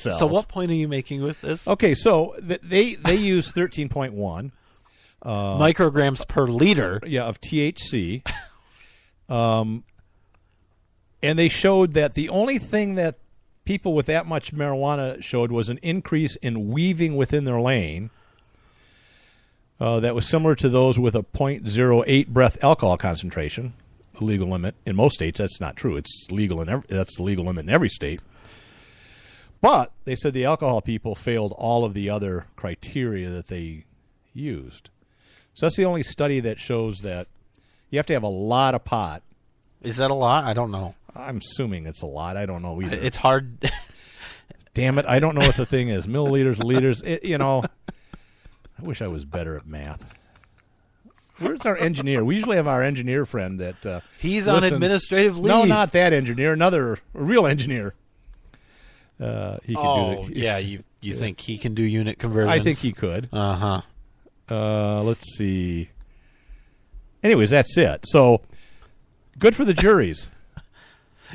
cells. So what point are you making with this? Okay, so they use 13.1 micrograms per liter. Yeah, of THC. And they showed that the only thing that people with that much marijuana showed was an increase in weaving within their lane that was similar to those with a 0.08 breath alcohol concentration, the legal limit. In most states, that's not true. It's legal that's the legal limit in every state. But they said the alcohol people failed all of the other criteria that they used. So that's the only study that shows that you have to have a lot of pot. Is that a lot? I don't know. I'm assuming it's a lot. I don't know either. It's hard. Damn it. I don't know what the thing is. Milliliters, liters. I wish I was better at math. Where's our engineer? We usually have our engineer friend that he's on administrative leave. No, not that engineer. A real engineer. He can do it. You think he can do unit conversions? I think he could. Uh-huh. Let's see. Anyways, that's it. So, good for the juries.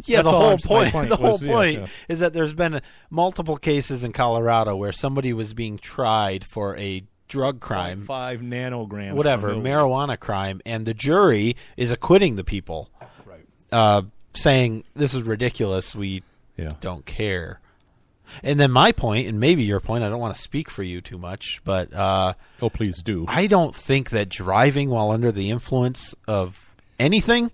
Yeah, That's the all whole point. my The whole was, point is that there's been multiple cases in Colorado where somebody was being tried for a drug crime, 5 nanograms, whatever, marijuana crime, and the jury is acquitting the people, right? Saying this is ridiculous. We don't care. And then my point, and maybe your point, I don't want to speak for you too much, but please do. I don't think that driving while under the influence of anything,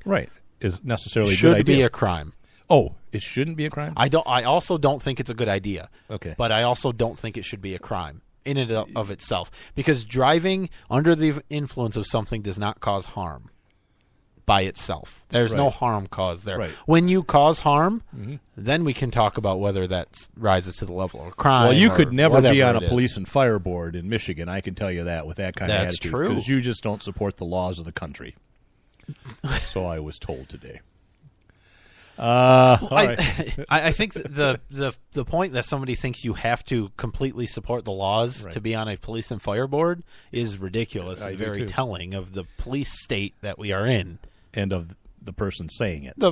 is necessarily should be a crime. Oh, it shouldn't be a crime? I also don't think it's a good idea. Okay. But I also don't think it should be a crime in and of itself, because driving under the influence of something does not cause harm by itself. There's no harm caused there. Right. When you cause harm, then we can talk about whether that rises to the level of a crime. Well, you could never be on a it is. police and fire board in Michigan. I can tell you that with that kind of attitude. That's true. Because you just don't support the laws of the country. So I was told today. I think the point that somebody thinks you have to completely support the laws to be on a police and fire board is ridiculous and very telling of the police state that we are in, and of the person saying it. The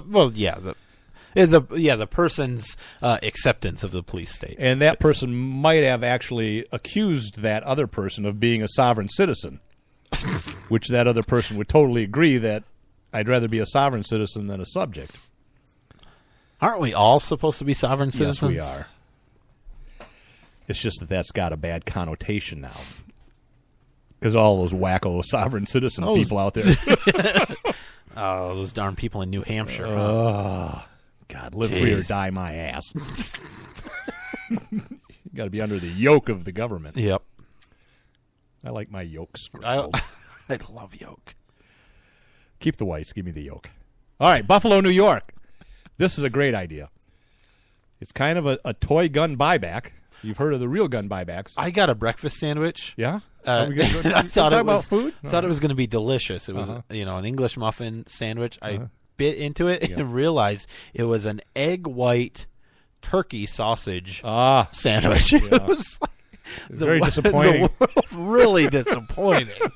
person's acceptance of the police state, and that person might have actually accused that other person of being a sovereign citizen, which that other person would totally agree that I'd rather be a sovereign citizen than a subject. Aren't we all supposed to be sovereign citizens? Yes, we are. It's just that that's got a bad connotation now. Because all those wacko sovereign citizen people out there. Oh, those darn people in New Hampshire. God, live free or die my ass. You got to be under the yoke of the government. Yep. I like my yokes. I love yoke. Keep the whites. Give me the yoke. All right, Buffalo, New York. This is a great idea. It's kind of a toy gun buyback. You've heard of the real gun buybacks. I got a breakfast sandwich. Yeah? I thought it was food? Thought it was going to be delicious. It was an English muffin sandwich. I bit into it and realized it was an egg white turkey sausage sandwich. Yeah. It was very disappointing. Really disappointing.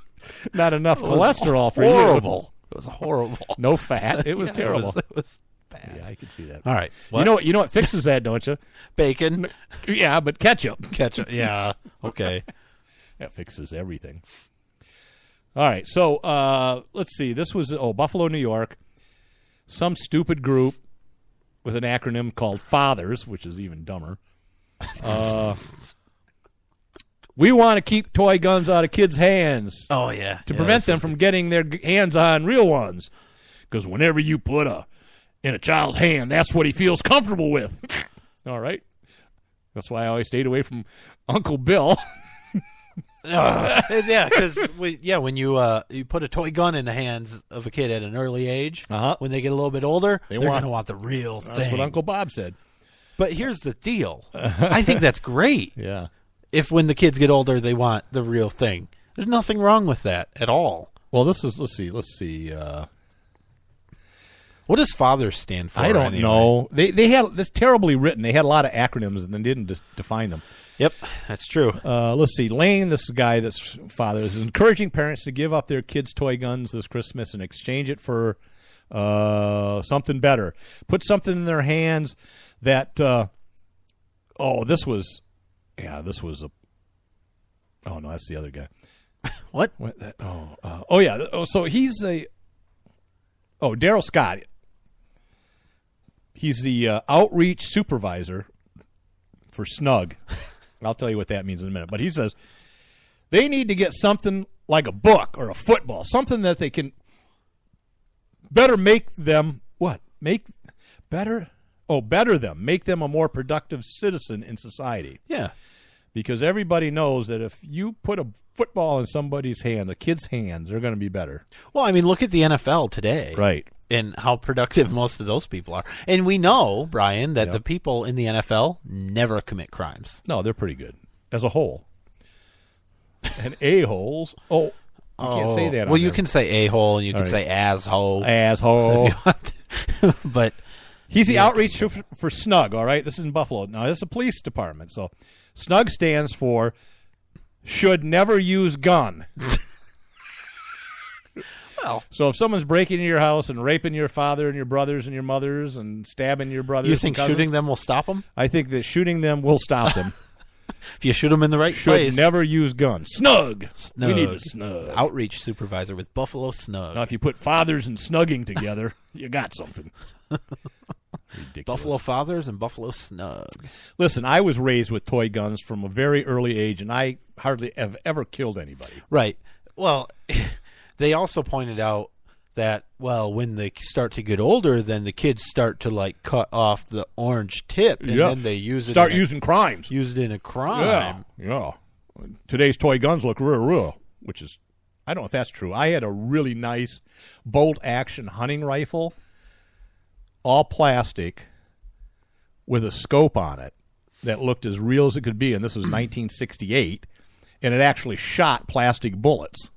Not enough cholesterol for you. Horrible. It was horrible. No fat. It was terrible. It was bad. Yeah, I can see that. All right. You know what fixes that, don't you? Bacon. Yeah, but ketchup. Ketchup. Yeah. Okay. That fixes everything. All right. So let's see. This was Buffalo, New York. Some stupid group with an acronym called Fathers, which is even dumber. We want to keep toy guns out of kids' hands. Oh, yeah. To prevent them from getting their hands on real ones. Because whenever you put in a child's hand, that's what he feels comfortable with. All right. That's why I always stayed away from Uncle Bill. Yeah, because when you put a toy gun in the hands of a kid at an early age, when they get a little bit older, they're going to want the real thing. That's what Uncle Bob said. But here's the deal. I think that's great. Yeah. If when the kids get older, they want the real thing. There's nothing wrong with that at all. Well, let's see. What does fathers stand for? I don't know. They had this terribly written. They had a lot of acronyms and then didn't define them. Yep, that's true. Let's see. Lane, this guy that's father, is encouraging parents to give up their kids' toy guns this Christmas and exchange it for something better. Put something in their hands that Oh, this was a. Oh no, that's the other guy. What? So he's a. Oh, Daryl Scott. He's the outreach supervisor for Snug. I'll tell you what that means in a minute. But he says they need to get something like a book or a football, something that they can better make them what? Better them. Make them a more productive citizen in society. Yeah. Because everybody knows that if you put a football in somebody's hand, a kid's hands, they're going to be better. Well, I mean, look at the NFL today. Right. And how productive most of those people are. And we know, Brian, that the people in the NFL never commit crimes. No, they're pretty good as a whole. And a-holes. Oh, you can't say that. Well, you can say a-hole and you can say asshole. Asshole. But he's the outreach for Snug, all right? This is in Buffalo. Now, this is a police department. So Snug stands for should never use gun. Well, so if someone's breaking into your house and raping your father and your brothers and your mothers and stabbing your brothers, you think shooting them will stop them? I think that shooting them will stop them. If you shoot them in the right place. Should never use guns. Snug. We need a Snug. Outreach supervisor with Buffalo Snug. Now, if you put fathers and snugging together, you got something. Ridiculous. Buffalo Fathers and Buffalo Snug. Listen, I was raised with toy guns from a very early age, and I hardly have ever killed anybody. Right. Well, they also pointed out that, well, when they start to get older, then the kids start to, like, cut off the orange tip, and then they use it. Start using crimes. Use it in a crime. Yeah. Today's toy guns look real, which is, I don't know if that's true. I had a really nice bolt-action hunting rifle, all plastic, with a scope on it that looked as real as it could be, and this was 1968, and it actually shot plastic bullets.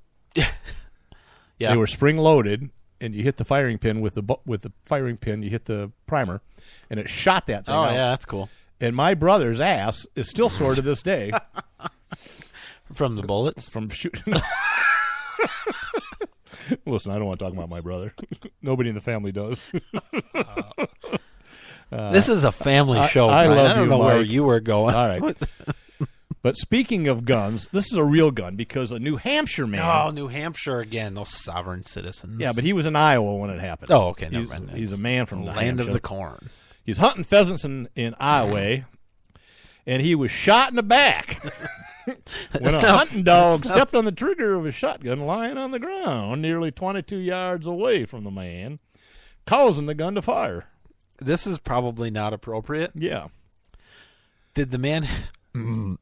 Yeah. They were spring-loaded, and you hit the firing pin with the firing pin, you hit the primer, and it shot that thing out. Oh, yeah, that's cool. And my brother's ass is still sore to this day. From the bullets? From shooting. Listen, I don't want to talk about my brother. Nobody in the family does. This is a family show, Brian. I don't know where you were going. All right. But speaking of guns, this is a real gun because a New Hampshire man. Oh, New Hampshire again, those sovereign citizens. Yeah, but he was in Iowa when it happened. Oh, okay. Never mind. He's a man from the New land Hampshire. of the corn. He's hunting pheasants in Iowa, and he was shot in the back when a hunting dog stepped on the trigger of a shotgun lying on the ground nearly 22 yards away from the man, causing the gun to fire. This is probably not appropriate. Yeah. Did the man happen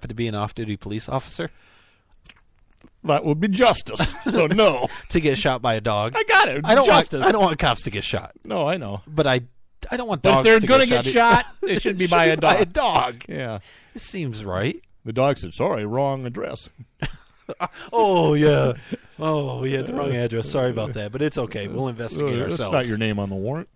to be an off-duty police officer? That would be justice. So no. To get shot by a dog. I got it. I don't want cops to get shot. No, I know. But I don't want dogs to get shot. But if they're going to get shot, it should be by a dog. By a dog. Yeah. It seems right. The dog said, "Sorry, wrong address." Oh, yeah. Oh, we had the wrong address. Sorry about that, but it's okay. We'll investigate ourselves. That's not your name on the warrant.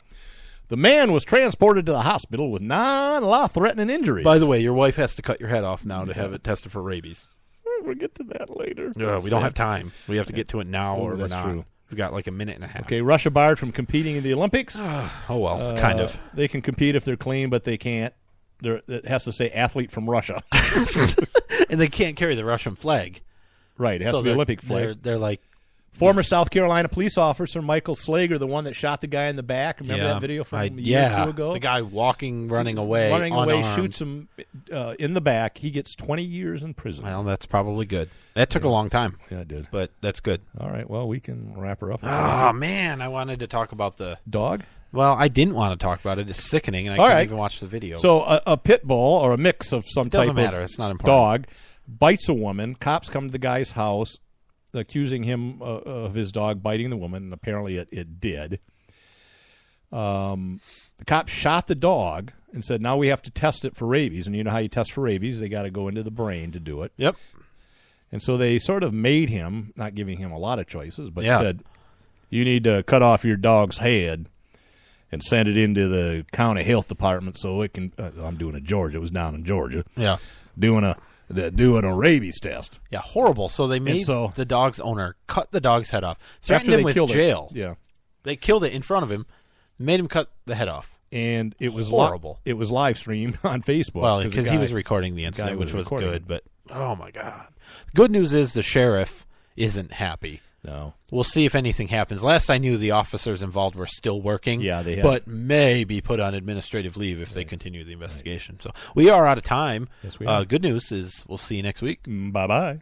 The man was transported to the hospital with non-life-threatening injuries. By the way, your wife has to cut your head off now to have it tested for rabies. We'll get to that later. We don't have time. We have to get to it now or we're not. True. We've got like a minute and a half. Okay, Russia barred from competing in the Olympics. Oh, well, kind of. They can compete if they're clean, but they can't. It has to say athlete from Russia. And they can't carry the Russian flag. Right, it has to be Olympic flag. They're like... Former South Carolina police officer Michael Slager, the one that shot the guy in the back. Remember that video from a year or two ago? The guy running away, shoots him in the back. He gets 20 years in prison. Well, that's probably good. That took a long time. Yeah, it did. But that's good. All right, well, we can wrap her up. Oh, man, I wanted to talk about the... Dog? Well, I didn't want to talk about it. It's sickening, and I couldn't even watch the video. So a pit bull or a mix of some type of It's not important. Dog bites a woman. Cops come to the guy's house, accusing him of his dog biting the woman, and apparently it did. The cops shot the dog and said, now we have to test it for rabies. And you know how you test for rabies? They got to go into the brain to do it. Yep. And so they sort of made him, not giving him a lot of choices, but said, you need to cut off your dog's head and send it into the county health department so it can I'm doing it Georgia. It was down in Georgia. Yeah. Doing a rabies test. Yeah, horrible. So they made the dog's owner cut the dog's head off, threatened him with jail. Yeah. They killed it in front of him, made him cut the head off. and it was horrible. It was live streamed on Facebook. Well, because he was recording the incident, which was good. But oh my god, good news is the sheriff isn't happy. No, we'll see if anything happens. Last I knew, the officers involved were still working. Yeah, they have. But may be put on administrative leave if they continue the investigation. So we are out of time. Yes, we are. Good news is we'll see you next week. Bye bye.